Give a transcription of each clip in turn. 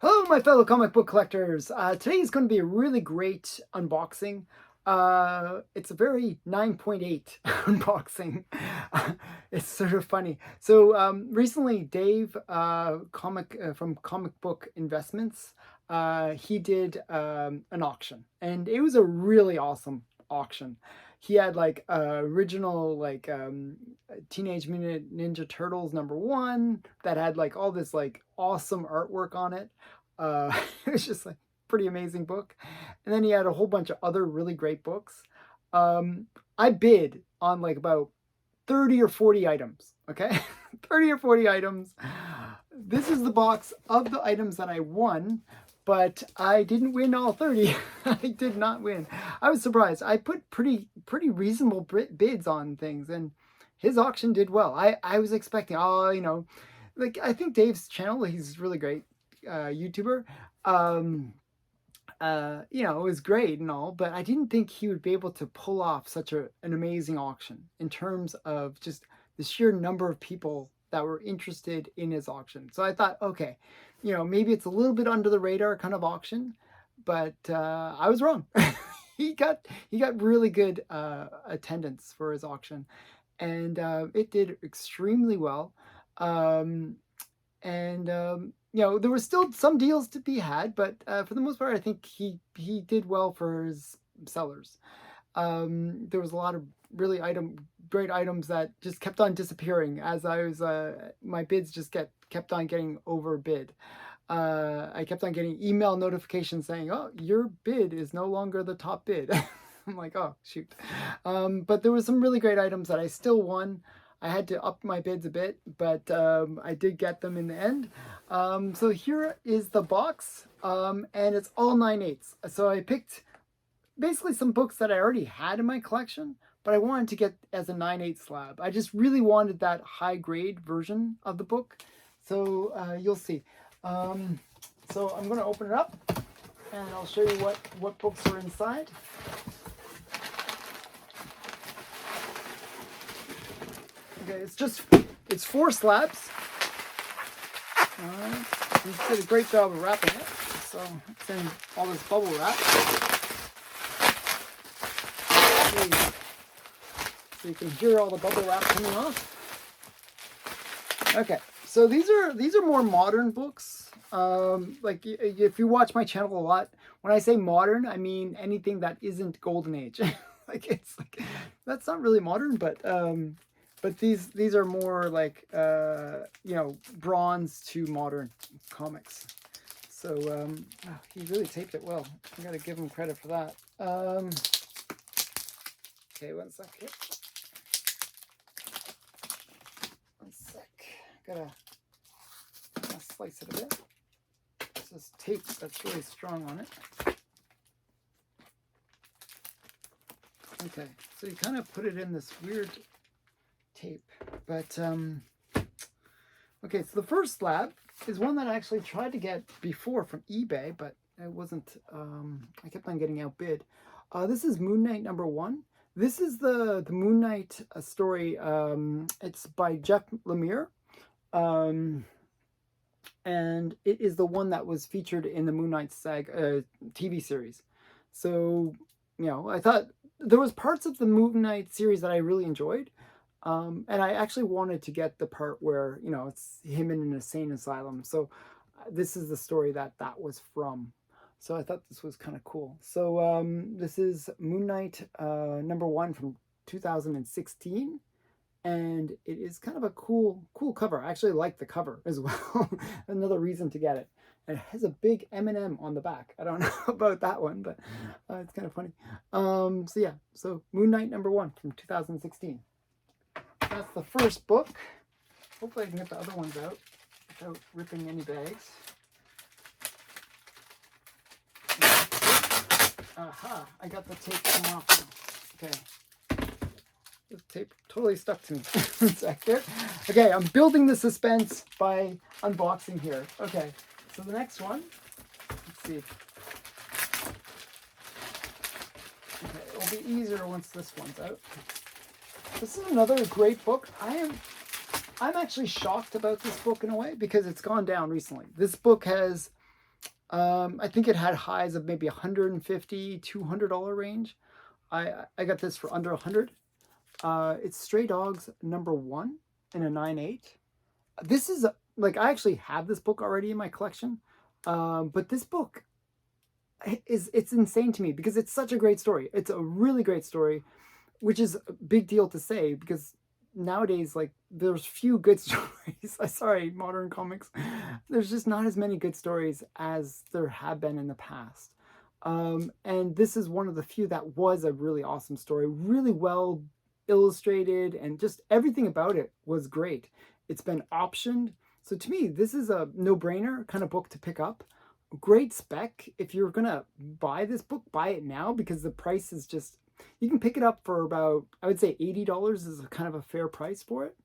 Hello, my fellow comic book collectors. Today is going to be a really great unboxing. It's a very 9.8 unboxing. It's sort of funny. So recently, Dave from Comic Book Investments, he did an auction, and it was a really awesome auction. He had like original Teenage Mutant Ninja Turtles #1 that had like all this like awesome artwork on it. It was just like pretty amazing book. And then he had a whole bunch of other really great books. I bid on like about 30 or 40 items, okay? 30 or 40 items. This is the box of the items that I won, but I didn't win all 30. I did not win. I was surprised. I put pretty reasonable bids on things, and his auction did well. I was expecting, like I think Dave's channel, he's really great YouTuber. It was great and all, but I didn't think he would be able to pull off such an amazing auction in terms of just the sheer number of people that were interested in his auction. So I thought, okay, maybe it's a little bit under the radar kind of auction, but I was wrong. he got really good attendance for his auction, and it did extremely well. Um, and there were still some deals to be had, but for the most part, I think he did well for his sellers. There was a lot of really great items that just kept on disappearing as I was my bids just kept on getting overbid. I kept on getting email notifications saying, "Oh, your bid is no longer the top bid." I'm like, "Oh, shoot!" But there were some really great items that I still won. I had to up my bids a bit, but I did get them in the end. So here is the box, and it's all 9/8. So I picked basically some books that I already had in my collection, but I wanted to get as a 9/8 slab. I just really wanted that high grade version of the book. So you'll see. So I'm going to open it up, and I'll show you what books are inside. Okay, it's 4 slabs. He did a great job of wrapping it. So it's in all this bubble wrap. So you can hear all the bubble wrap coming off. Okay, so these are more modern books. Like if you watch my channel a lot, when I say modern, I mean anything that isn't Golden Age. It's like that's not really modern, but these are more like bronze to modern comics. So he really taped it well. I got to give him credit for that. Okay, 1 second. 1 sec. Gotta slice it a bit. This is tape that's really strong on it. Okay, so you kind of put it in this weird tape, but okay, so the first slab is one that I actually tried to get before from eBay, but it wasn't, I kept on getting outbid. This is Moon Knight #1. This is the Moon Knight story. It's by Jeff Lemire, and it is the one that was featured in the Moon Knight saga TV series. So, I thought there was parts of the Moon Knight series that I really enjoyed. And I actually wanted to get the part where, it's him in an insane asylum. So this is the story that was from. So I thought this was kind of cool. So this is Moon Knight #1 from 2016. And it is kind of a cool cover. I actually like the cover as well. Another reason to get it. And it has a big M&M on the back. I don't know about that one, but it's kind of funny. So yeah, so Moon Knight #1 from 2016. That's the first book. Hopefully I can get the other ones out without ripping any bags. Aha, I got the tape come off now. Okay. The tape totally stuck to me. 1 sec there. Okay, I'm building the suspense by unboxing here. Okay, so the next one, let's see. Okay, it'll be easier once this one's out. This is another great book. I'm actually shocked about this book in a way because it's gone down recently. This book has I think it had highs of maybe 150, $200 range. I got this for under 100. It's Stray Dogs #1 in a 9/8. This is like, I actually have this book already in my collection, but this book it's insane to me because it's such a great story. It's a really great story, which is a big deal to say because nowadays, like, there's few good stories. I'm sorry, modern comics. There's just not as many good stories as there have been in the past. And this is one of the few that was a really awesome story, really well illustrated, and just everything about it was great. It's been optioned. So to me, this is a no-brainer kind of book to pick up. Great spec. If you're gonna buy this book, buy it now because the price is just, you can pick it up for about, I would say $80 is a kind of a fair price for it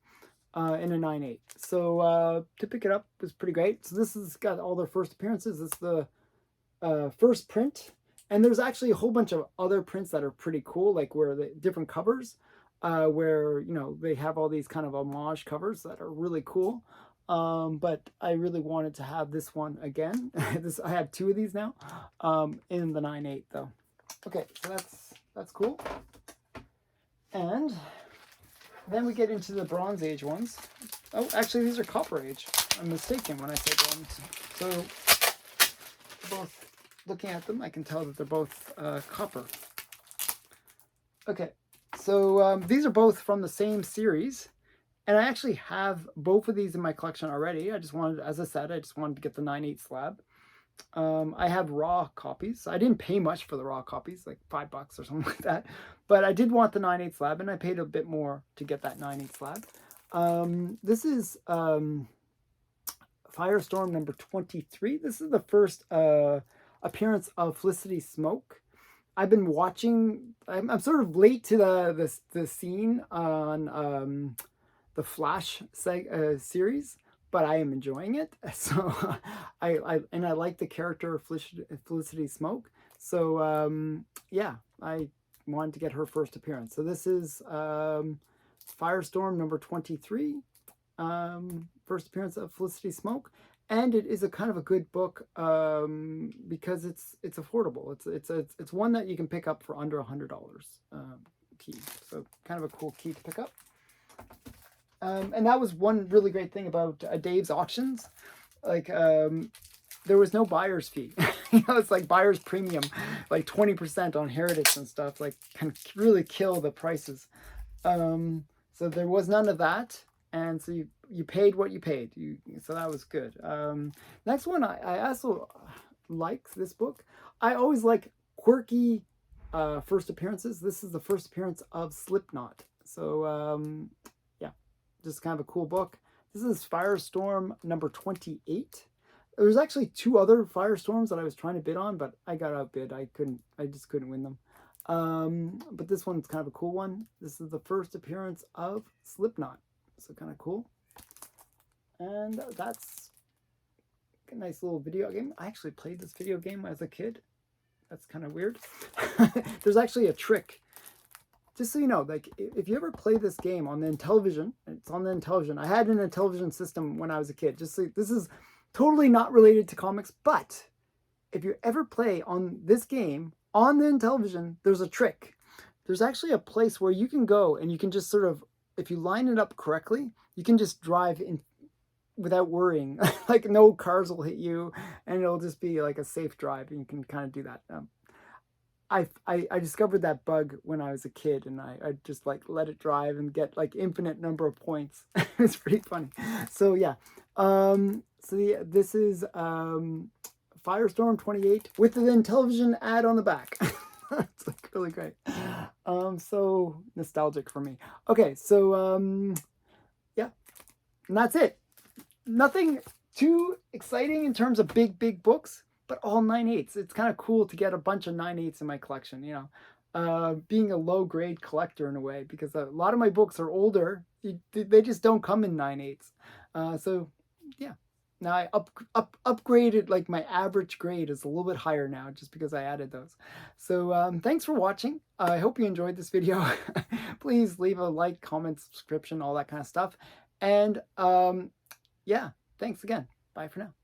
in a 9/8. So to pick it up was pretty great. So this has got all their first appearances. It's the first print. And there's actually a whole bunch of other prints that are pretty cool, like where the different covers, where, you know, they have all these kind of homage covers that are really cool. But I really wanted to have this one again. I have two of these now, in the 9/8 though. Okay, so that's cool. And then we get into the Bronze Age ones. Oh, actually, these are Copper Age. I'm mistaken when I say bronze. So, both looking at them, I can tell that they're both copper. Okay, so these are both from the same series. And I actually have both of these in my collection already. I just wanted, as I said, I just wanted to get the 9/8 slab. I have raw copies. I didn't pay much for the raw copies, like $5 or something like that. But I did want the 9/8 slab, and I paid a bit more to get that 9/8 slab. This is Firestorm #23. This is the first appearance of Felicity Smoke. I've been watching. I'm sort of late to the scene on the Flash series, but I am enjoying it. So I like the character of Felicity Smoke. So yeah, I wanted to get her first appearance. So this is Firestorm #23, first appearance of Felicity Smoke, and it is a kind of a good book because it's affordable. It's one that you can pick up for under $100 key. So kind of a cool key to pick up. And that was one really great thing about Dave's auctions. Like, there was no buyer's fee. You know, it's like buyer's premium, like 20% on Heritage and stuff, like can really kill the prices. So there was none of that. And so you paid what you paid. So that was good. Next one, I also like this book. I always like quirky first appearances. This is the first appearance of Slipknot. So, just kind of a cool book. This is Firestorm #28. There's actually two other Firestorms that I was trying to bid on, but I got outbid. I just couldn't win them. But this one's kind of a cool one. This is the first appearance of Slipknot. So kind of cool. And that's a nice little video game. I actually played this video game as a kid. That's kind of weird. There's actually a trick. Just so you know, like, if you ever play this game on the Intellivision, it's on the Intellivision. I had an Intellivision system when I was a kid. Just so, this is totally not related to comics, but if you ever play on this game on the Intellivision, there's a trick. There's actually a place where you can go and you can just sort of, if you line it up correctly, you can just drive in without worrying. Like, no cars will hit you, and it'll just be like a safe drive, and you can kind of do that. I discovered that bug when I was a kid, and I just like let it drive and get like infinite number of points. It's pretty funny. So yeah, this is Firestorm 28 with the Intellivision ad on the back. It's like really great. So nostalgic for me. Okay, so yeah, and that's it. Nothing too exciting in terms of big books, but all 9/8. It's kind of cool to get a bunch of 9/8 in my collection, you know, being a low grade collector in a way, because a lot of my books are older. They just don't come in 9/8. So yeah, now I upgraded, like my average grade is a little bit higher now just because I added those. So thanks for watching. I hope you enjoyed this video. Please leave a like, comment, subscription, all that kind of stuff. And yeah, thanks again. Bye for now.